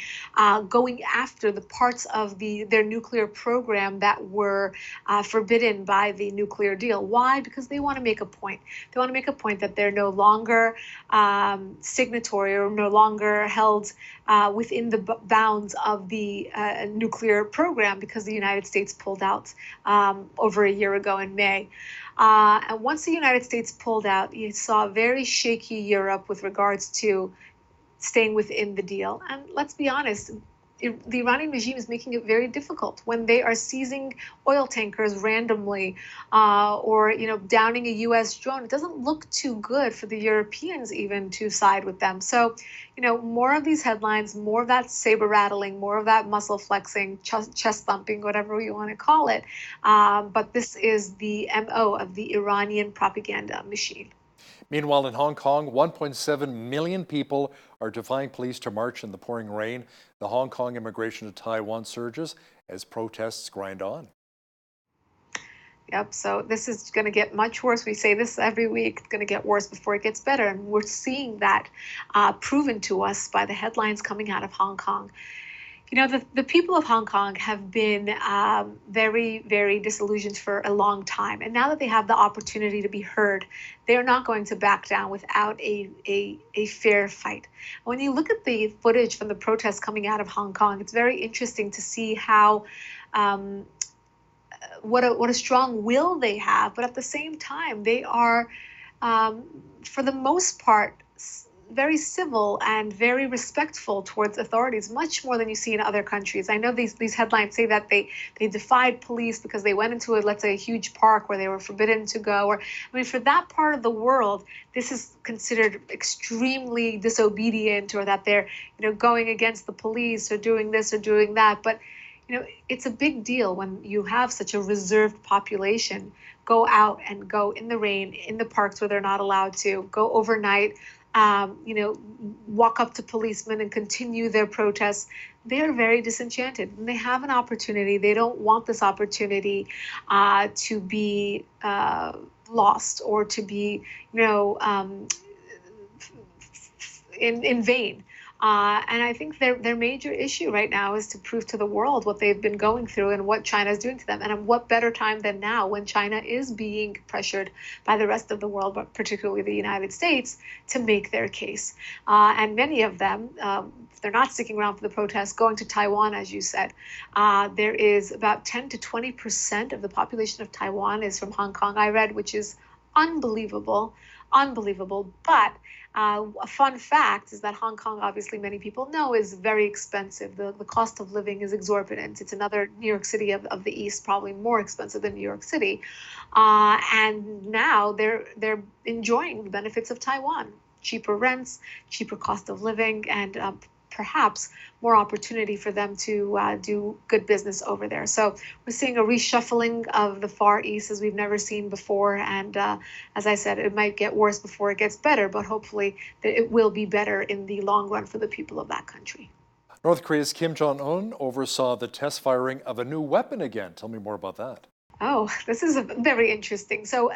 [SPEAKER 22] going after the parts of their nuclear program that were forbidden by the nuclear deal. Why? Because they want to make a point. They want to make a point that they're no longer signatory or no longer held within the bounds of the nuclear program because the United States pulled out over a year ago in May. And once the United States pulled out, you saw very shaky Europe with regards to staying within the deal. And let's be honest, the Iranian regime is making it very difficult when they are seizing oil tankers randomly or downing a U.S. drone. It doesn't look too good for the Europeans even to side with them. So, more of these headlines, more of that saber rattling, more of that muscle flexing, chest thumping, whatever you want to call it. But this is the MO of the Iranian propaganda machine.
[SPEAKER 1] Meanwhile, in Hong Kong, 1.7 million people are defying police to march in the pouring rain. The Hong Kong immigration to Taiwan surges as protests grind on.
[SPEAKER 22] Yep, so this is going to get much worse. We say this every week. It's going to get worse before it gets better. And we're seeing that proven to us by the headlines coming out of Hong Kong. The people of Hong Kong have been very, very disillusioned for a long time. And now that they have the opportunity to be heard, they're not going to back down without a fair fight. When you look at the footage from the protests coming out of Hong Kong, it's very interesting to see how what a strong will they have. But at the same time, they are, for the most part, very civil and very respectful towards authorities, much more than you see in other countries. I know these headlines say that they defied police because they went into let's say a huge park where they were forbidden to go. Or for that part of the world, this is considered extremely disobedient, or that they're going against the police or doing this or doing that. But it's a big deal when you have such a reserved population go out and go in the rain, in the parks where they're not allowed to, go overnight, walk up to policemen and continue their protests. They're very disenchanted. And they have an opportunity. They don't want this opportunity to be lost or to be, in vain. And I think their major issue right now is to prove to the world what they've been going through and what China is doing to them. And what better time than now, when China is being pressured by the rest of the world, but particularly the United States, to make their case. And many of them, if they're not sticking around for the protests, going to Taiwan, as you said. There is about 10 to 20% of the population of Taiwan is from Hong Kong, I read, which is unbelievable. But a fun fact is that Hong Kong, obviously many people know, is very expensive. The cost of living is exorbitant. It's another New York City of the East, probably more expensive than New York City. And now they're enjoying the benefits of Taiwan. Cheaper rents, cheaper cost of living, and perhaps more opportunity for them to do good business over there. So we're seeing a reshuffling of the Far East as we've never seen before. And as I said, it might get worse before it gets better, but hopefully it will be better in the long run for the people of that country.
[SPEAKER 1] North Korea's Kim Jong-un oversaw the test firing of a new weapon again. Tell me more about that.
[SPEAKER 22] Oh, this is very interesting. So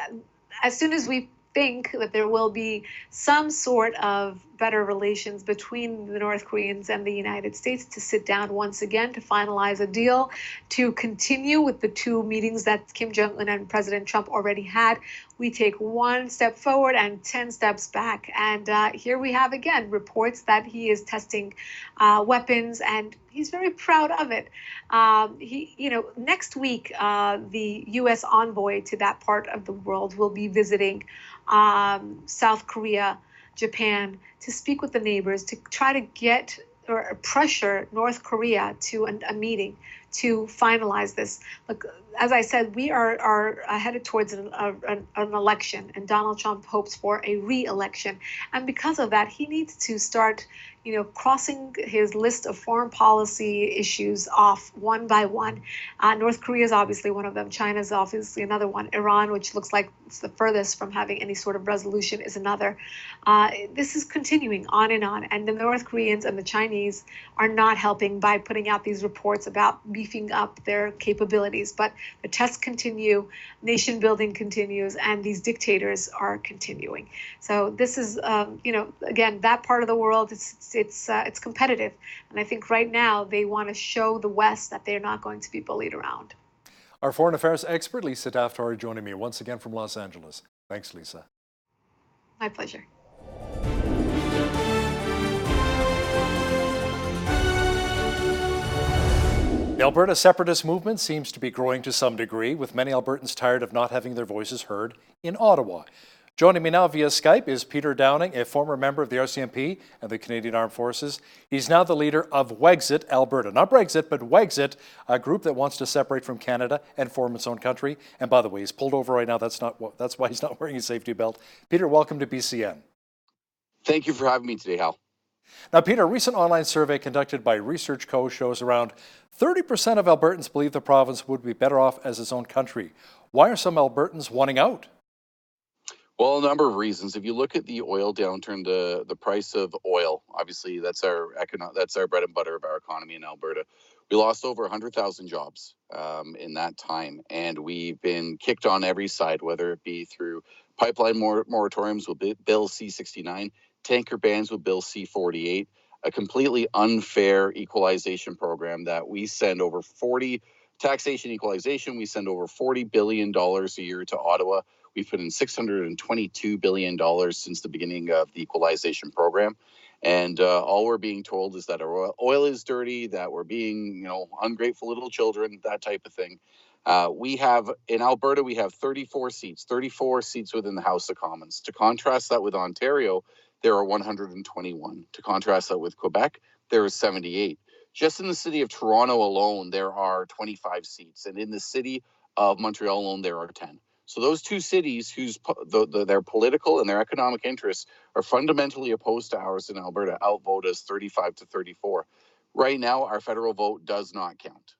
[SPEAKER 22] as soon as we think that there will be some sort of better relations between the North Koreans and the United States, to sit down once again to finalize a deal, to continue with the 2 meetings that Kim Jong-un and President Trump already had. We take 1 step forward and 10 steps back. And here we have again reports that he is testing weapons, and he's very proud of it. Next week, the U.S. envoy to that part of the world will be visiting South Korea, Japan, to speak with the neighbors, to try to get or pressure North Korea to a meeting to finalize this. Look, as I said, we are headed towards an election, and Donald Trump hopes for a re-election. And because of that, he needs to start, crossing his list of foreign policy issues off one by one. North Korea is obviously one of them. China is obviously another one. Iran, which looks like it's the furthest from having any sort of resolution, is another. This is continuing on, and the North Koreans and the Chinese are not helping by putting out these reports about beefing up their capabilities. But the tests continue, nation building continues, and these dictators are continuing. So this is, again, that part of the world, it's competitive. And I think right now they want to show the West that they're not going to be bullied around.
[SPEAKER 1] Our foreign affairs expert, Lisa Daftar, joining me once again from Los Angeles. Thanks, Lisa.
[SPEAKER 22] My pleasure.
[SPEAKER 1] The Alberta separatist movement seems to be growing to some degree, with many Albertans tired of not having their voices heard in Ottawa. Joining me now via Skype is Peter Downing, a former member of the RCMP and the Canadian Armed Forces. He's now the leader of Wexit Alberta. Not Brexit, but Wexit, a group that wants to separate from Canada and form its own country. And by the way, he's pulled over right now. That's why he's not wearing a safety belt. Peter, welcome to BCN.
[SPEAKER 20] Thank you for having me today, Hal.
[SPEAKER 1] Now, Peter, a recent online survey conducted by Research Co. shows around 30% of Albertans believe the province would be better off as its own country. Why are some Albertans wanting out?
[SPEAKER 20] Well, a number of reasons. If you look at the oil downturn, the price of oil, obviously that's our bread and butter of our economy in Alberta. We lost over 100,000 jobs in that time, and we've been kicked on every side, whether it be through pipeline moratoriums with Bill C-69, tanker bans with Bill C-48, a completely unfair equalization program that we send over taxation equalization, we send over $40 billion a year to Ottawa. We've put in $622 billion since the beginning of the equalization program. And all we're being told is that our oil is dirty, that we're being, ungrateful little children, that type of thing. In Alberta, we have 34 seats within the House of Commons. To contrast that with Ontario, there are 121. To contrast that with Quebec, there are 78. Just in the city of Toronto alone, there are 25 seats. And in the city of Montreal alone, there are 10. So those two cities whose their political and their economic interests are fundamentally opposed to ours in Alberta outvote us 35 to 34. Right now, our federal vote does not count.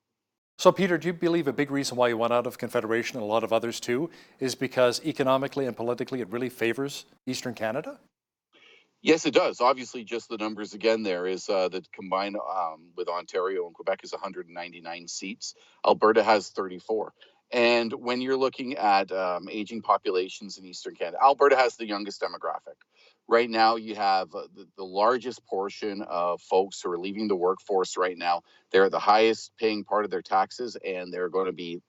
[SPEAKER 1] So, Peter, do you believe a big reason why you went out of Confederation, and a lot of others too, is because economically and politically it really favors Eastern Canada?
[SPEAKER 20] Yes, it does. Obviously, just the numbers again there is that combined with Ontario and Quebec is 199 seats. Alberta has 34. And when you're looking at aging populations in Eastern Canada, Alberta has the youngest demographic. Right now, you have the largest portion of folks who are leaving the workforce right now. They're at the highest paying part of their taxes, and they're going to be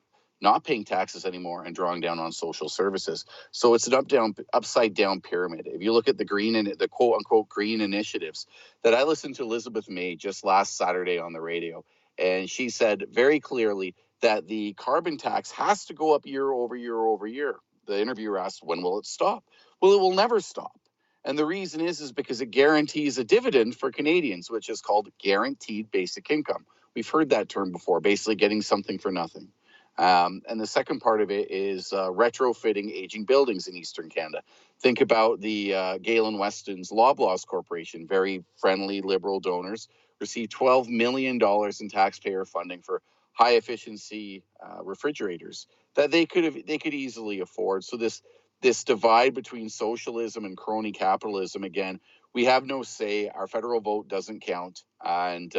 [SPEAKER 20] not paying taxes anymore and drawing down on social services. So it's an upside down pyramid. If you look at the quote unquote green initiatives that I listened to Elizabeth May just last Saturday on the radio, and she said very clearly that the carbon tax has to go up year over year over year. The interviewer asked, when will it stop? Well, it will never stop. And the reason is because it guarantees a dividend for Canadians, which is called guaranteed basic income. We've heard that term before, basically getting something for nothing. And the second part of it is retrofitting aging buildings in Eastern Canada. Think about the Galen Weston's Loblaws Corporation, very friendly Liberal donors, received $12 million in taxpayer funding for high efficiency refrigerators that they could easily afford. So this divide between socialism and crony capitalism, again, we have no say. Our federal vote doesn't count. And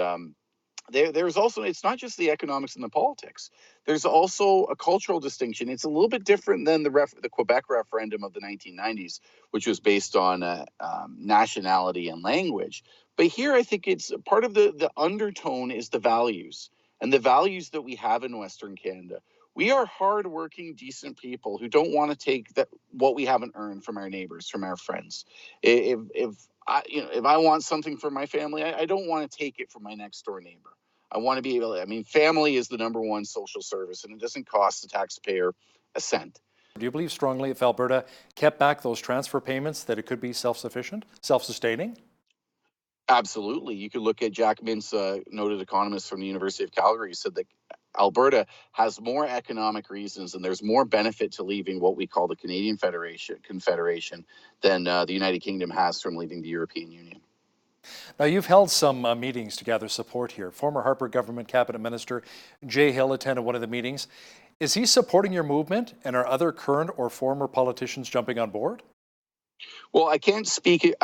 [SPEAKER 20] there's also, it's not just the economics and the politics. There's also a cultural distinction. It's a little bit different than the Quebec referendum of the 1990s, which was based on nationality and language. But here, I think it's part of the undertone is the values and the values that we have in Western Canada. We are hardworking, decent people who don't want to take what we haven't earned from our neighbors, from our friends. If I want something for my family, I don't want to take it from my next door neighbor. I want to be able to, I mean, family is the number one social service, and it doesn't cost the taxpayer a cent.
[SPEAKER 1] Do you believe strongly if Alberta kept back those transfer payments that it could be self-sufficient, self-sustaining?
[SPEAKER 20] Absolutely. You could look at Jack Mintz, noted economist from the University of Calgary, who said that Alberta has more economic reasons and there's more benefit to leaving what we call the Canadian Confederation than the United Kingdom has from leaving the European Union.
[SPEAKER 1] Now, you've held some meetings to gather support here. Former Harper government cabinet minister Jay Hill attended one of the meetings. Is he supporting your movement, and are other current or former politicians jumping on board?
[SPEAKER 20] Well, I can't speak.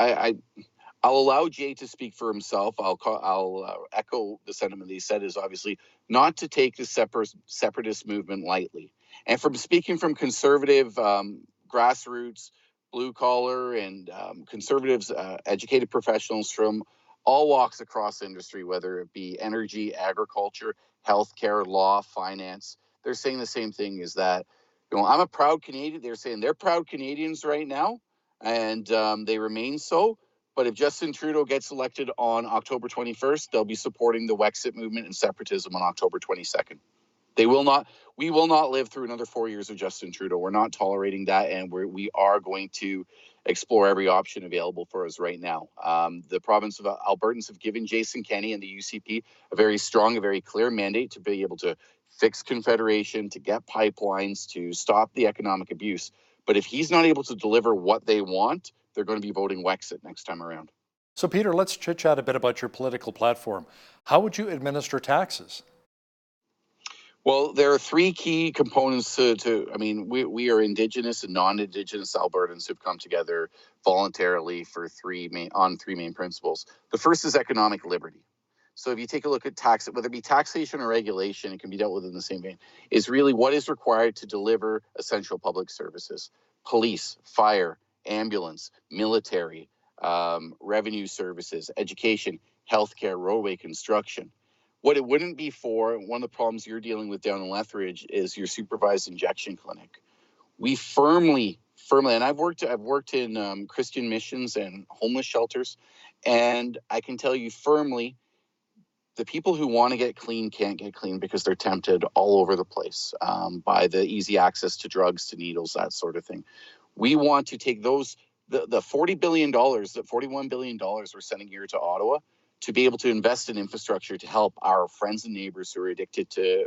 [SPEAKER 20] I'll allow Jay to speak for himself. I'll echo the sentiment that he said, is obviously not to take the separatist movement lightly. And from speaking from conservative grassroots, blue collar and conservatives, educated professionals from all walks across industry, whether it be energy, agriculture, healthcare, law, finance, they're saying the same thing, is that, I'm a proud Canadian. They're saying they're proud Canadians right now, and they remain so. But if Justin Trudeau gets elected on October 21st, they'll be supporting the Wexit movement and separatism on October 22nd. We will not live through another 4 years of Justin Trudeau. We're not tolerating that, and we are going to explore every option available for us right now. The province of Albertans have given Jason Kenney and the UCP a very strong, a very clear mandate to be able to fix Confederation, to get pipelines, to stop the economic abuse. But if he's not able to deliver what they want, they're going to be voting Wexit next time around.
[SPEAKER 1] So, Peter, let's chit-chat a bit about your political platform. How would you administer taxes?
[SPEAKER 20] Well, there are three key components we are Indigenous and non-Indigenous Albertans who've come together voluntarily for three main principles. The first is economic liberty. So if you take a look at whether it be taxation or regulation, it can be dealt with in the same vein, is really what is required to deliver essential public services: police, fire, ambulance, military, revenue services, education, healthcare, roadway construction. What it wouldn't be for, one of the problems you're dealing with down in Lethbridge, is your supervised injection clinic. We firmly, and I've worked in Christian missions and homeless shelters, and I can tell you firmly, the people who want to get clean can't get clean because they're tempted all over the place by the easy access to drugs, to needles, that sort of thing. We want to take the $40 billion, the $41 billion we're sending here to Ottawa, to be able to invest in infrastructure to help our friends and neighbors who are addicted to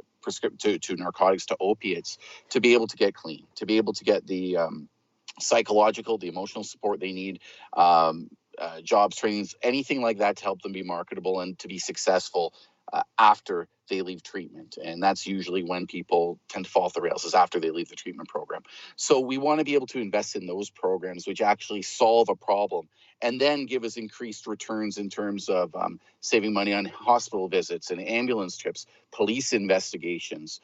[SPEAKER 20] narcotics, to opiates, to be able to get clean, to be able to get the psychological, the emotional support they need, jobs, trainings, anything like that to help them be marketable and to be successful after they leave treatment. And that's usually when people tend to fall off the rails, is after they leave the treatment program. So we want to be able to invest in those programs which actually solve a problem and then give us increased returns in terms of saving money on hospital visits and ambulance trips, police investigations,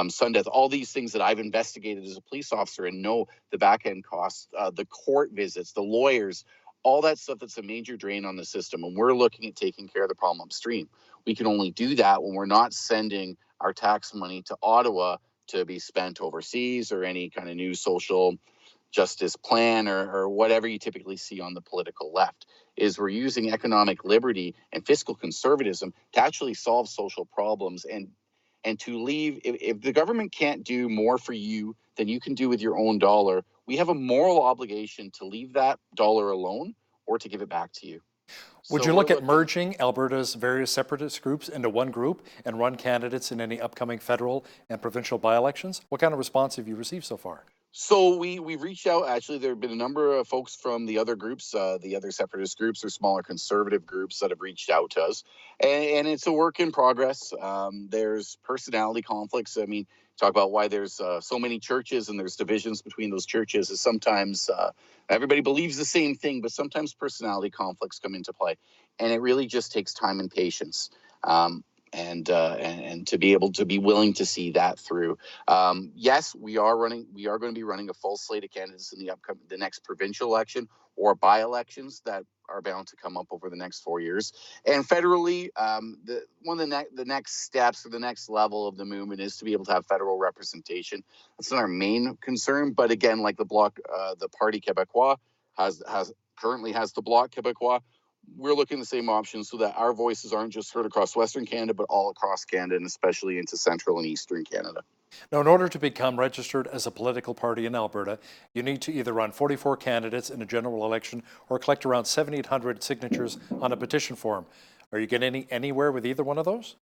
[SPEAKER 20] sun death, all these things that I've investigated as a police officer and know the back end costs, the court visits, the lawyers, all that stuff that's a major drain on the system. And we're looking at taking care of the problem upstream. We can only do that when we're not sending our tax money to Ottawa to be spent overseas or any kind of new social justice plan or whatever you typically see on the political left. Is we're using economic liberty and fiscal conservatism to actually solve social problems and to leave, if the government can't do more for you than you can do with your own dollar, we have a moral obligation to leave that dollar alone or to give it back to you.
[SPEAKER 1] Would you look at merging Alberta's various separatist groups into one group and run candidates in any upcoming federal and provincial by-elections? What kind of response have you received so far?
[SPEAKER 20] So we've reached out. Actually, there have been a number of folks from the other groups, the other separatist groups or smaller conservative groups that have reached out to us. And it's a work in progress. There's personality conflicts. I mean, talk about why there's so many churches and there's divisions between those churches is sometimes everybody believes the same thing, but sometimes personality conflicts come into play. And it really just takes time and patience. and to be able to be willing to see that through. Yes, we are going to be running a full slate of candidates in the next provincial election or by-elections that are bound to come up over the next 4 years. And federally, one of the next steps or the next level of the movement is to be able to have federal representation. That's not our main concern, but again, like the Bloc, the Parti Québécois currently has the Bloc Québécois. We're looking at the same options so that our voices aren't just heard across Western Canada, but all across Canada, and especially into Central and Eastern Canada.
[SPEAKER 1] Now, in order to become registered as a political party in Alberta, you need to either run 44 candidates in a general election or collect around 7,800 signatures on a petition form. Are you getting anywhere with either one of those?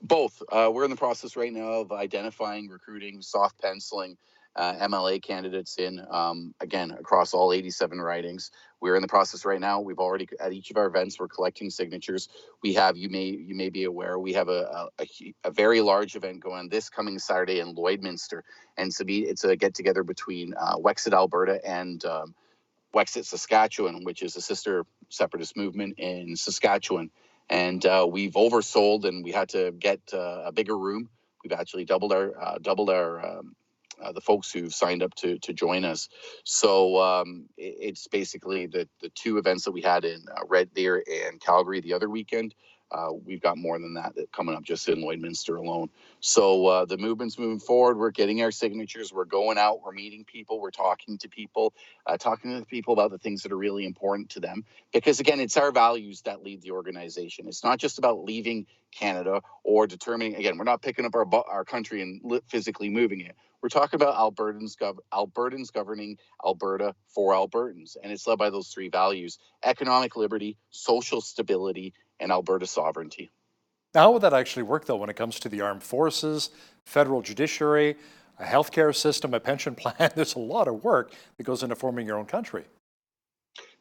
[SPEAKER 20] Both. We're in the process right now of identifying, recruiting, soft penciling MLA candidates in, again, across all 87 ridings. We're in the process right now. We've already, at each of our events, we're collecting signatures. We have, you may be aware, we have a very large event going this coming Saturday in Lloydminster. And it's a get-together between Wexit, Alberta and Wexit, Saskatchewan, which is a sister separatist movement in Saskatchewan. And we've oversold, and we had to get a bigger room. We've actually doubled our the folks who've signed up to join us. So it's basically the two events that we had in Red Deer and Calgary the other weekend. We've got more than that coming up just in Lloydminster alone. So the movement's moving forward. We're getting our signatures. We're going out. We're meeting people. We're talking to people about the things that are really important to them. Because again, it's our values that lead the organization. It's not just about leaving Canada or determining, again, we're not picking up our country and physically moving it. We're talking about Albertans governing Alberta for Albertans. And it's led by those three values: economic liberty, social stability, and Alberta sovereignty.
[SPEAKER 1] Now, how would that actually work, though, when it comes to the armed forces, federal judiciary, a healthcare system, a pension plan? There's a lot of work that goes into forming your own country.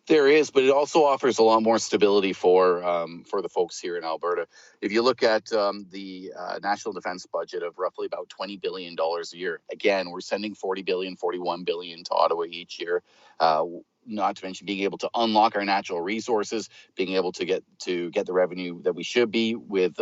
[SPEAKER 20] There is, but it also offers a lot more stability for the folks here in Alberta. If you look at the national defense budget of roughly about $20 billion a year, again, we're sending $40 billion, $41 billion to Ottawa each year. Not to mention being able to unlock our natural resources, being able to get the revenue that we should be with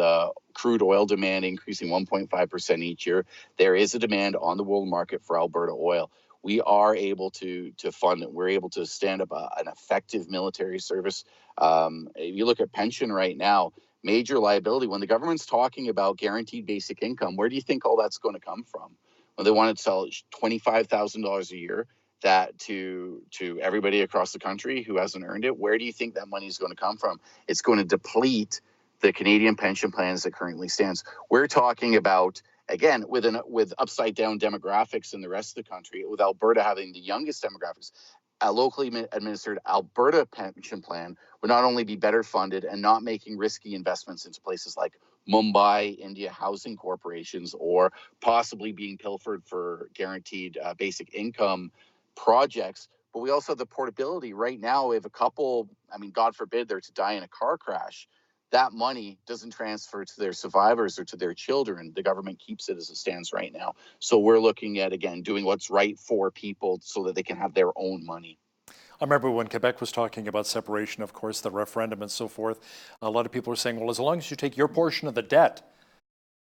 [SPEAKER 20] crude oil demand increasing 1.5% each year. There is a demand on the world market for Alberta oil. We are able to fund it. We're able to stand up an effective military service. If you look at pension right now, major liability, when the government's talking about guaranteed basic income, where do you think all that's going to come from? When they want to sell $25,000 a year that to everybody across the country who hasn't earned it, where do you think that money is going to come from? It's going to deplete the Canadian pension plans that currently stands. We're talking about, again, with upside down demographics in the rest of the country, with Alberta having the youngest demographics, a locally administered Alberta pension plan would not only be better funded and not making risky investments into places like Mumbai, India housing corporations, or possibly being pilfered for guaranteed basic income projects, but we also have the portability. Right now, we have a couple, God forbid they're to die in a car crash. That money doesn't transfer to their survivors or to their children. The government keeps it as it stands right now. So we're looking at, again, doing what's right for people so that they can have their own money.
[SPEAKER 1] I remember when Quebec was talking about separation, of course, the referendum and so forth, a lot of people were saying, well, as long as you take your portion of the debt.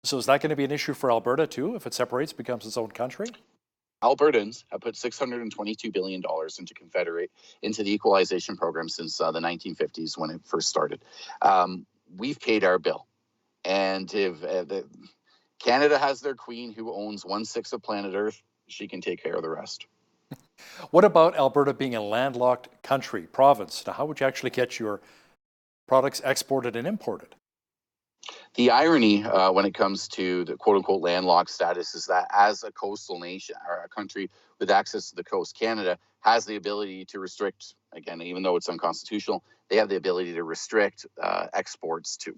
[SPEAKER 1] So is that going to be an issue for Alberta too, if it separates, becomes its own country?
[SPEAKER 20] Albertans have put $622 billion into the equalization program since the 1950s when it first started. We've paid our bill. And if Canada has their queen who owns 1/6 of planet Earth, she can take care of the rest.
[SPEAKER 1] What about Alberta being a landlocked country, province? Now, how would you actually get your products exported and imported?
[SPEAKER 20] The irony when it comes to the quote-unquote landlocked status is that as a coastal nation or a country with access to the coast, Canada has the ability to restrict, again, even though it's unconstitutional, they have the ability to restrict exports to.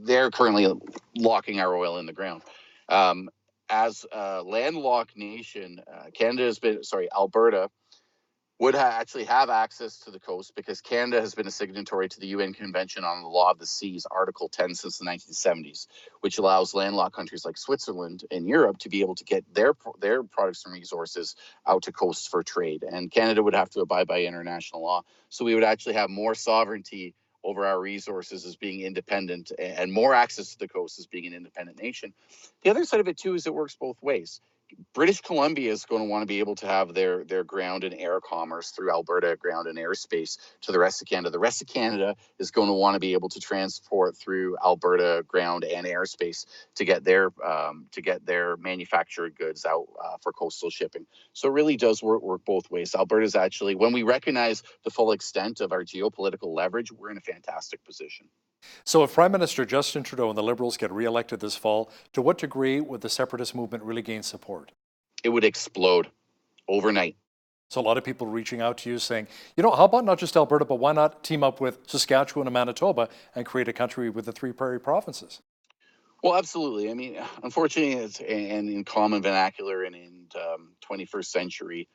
[SPEAKER 20] They're currently locking our oil in the ground. As a landlocked nation, Alberta would actually have access to the coast because Canada has been a signatory to the UN Convention on the Law of the Seas, Article 10, since the 1970s, which allows landlocked countries like Switzerland and Europe to be able to get their products and resources out to coasts for trade. And Canada would have to abide by international law. So we would actually have more sovereignty over our resources as being independent and more access to the coast as being an independent nation. The other side of it too is it works both ways. British Columbia is going to want to be able to have their ground and air commerce through Alberta ground and airspace to the rest of Canada. The rest of Canada is going to want to be able to transport through Alberta ground and airspace to get their manufactured goods out for coastal shipping. So it really does work both ways. Alberta's actually, when we recognize the full extent of our geopolitical leverage, we're in a fantastic position.
[SPEAKER 1] So if Prime Minister Justin Trudeau and the Liberals get re-elected this fall, to what degree would the separatist movement really gain support?
[SPEAKER 20] It would explode overnight.
[SPEAKER 1] So a lot of people reaching out to you saying, you know, how about not just Alberta, but why not team up with Saskatchewan and Manitoba and create a country with the 3 prairie provinces?
[SPEAKER 20] Well, absolutely. I mean, unfortunately, and in common vernacular and in 21st century,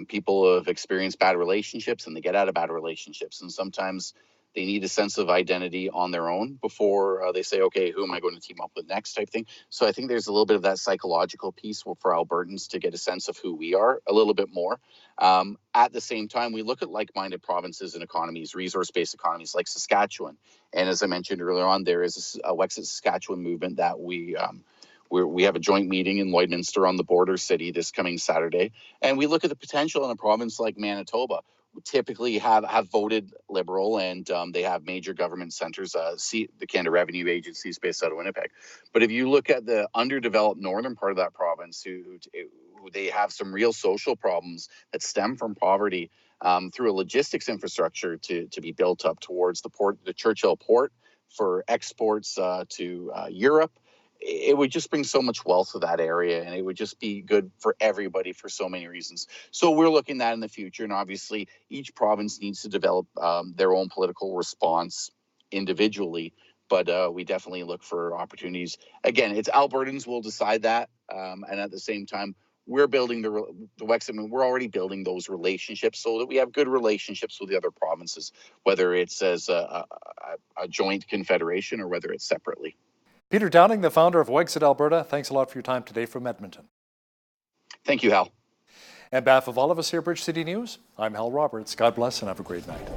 [SPEAKER 20] people have experienced bad relationships and they get out of bad relationships. And sometimes they need a sense of identity on their own before they say, okay, who am I going to team up with next type thing. So I think there's a little bit of that psychological piece for Albertans to get a sense of who we are a little bit more. At the same time, we look at like-minded provinces and economies, resource-based economies like Saskatchewan. And as I mentioned earlier on, there is a Wexit Saskatchewan movement that we have a joint meeting in Lloydminster on the border city this coming Saturday. And we look at the potential in a province like Manitoba, typically have voted Liberal, and they have major government centres, the Canada Revenue Agency is based out of Winnipeg. But if you look at the underdeveloped northern part of that province, who they have some real social problems that stem from poverty, through a logistics infrastructure to be built up towards the port, the Churchill port for exports to Europe. It would just bring so much wealth to that area, and it would just be good for everybody for so many reasons. So we're looking at that in the future, and obviously each province needs to develop their own political response individually, but we definitely look for opportunities. Again, it's Albertans will decide that, and at the same time, we're building the Wexit. We're already building those relationships so that we have good relationships with the other provinces, whether it's as a joint confederation or whether it's separately.
[SPEAKER 1] Peter Downing, the founder of Wexit Alberta, thanks a lot for your time today from Edmonton.
[SPEAKER 20] Thank you, Hal.
[SPEAKER 1] On behalf of all of us here at Bridge City News, I'm Hal Roberts. God bless and have a great night.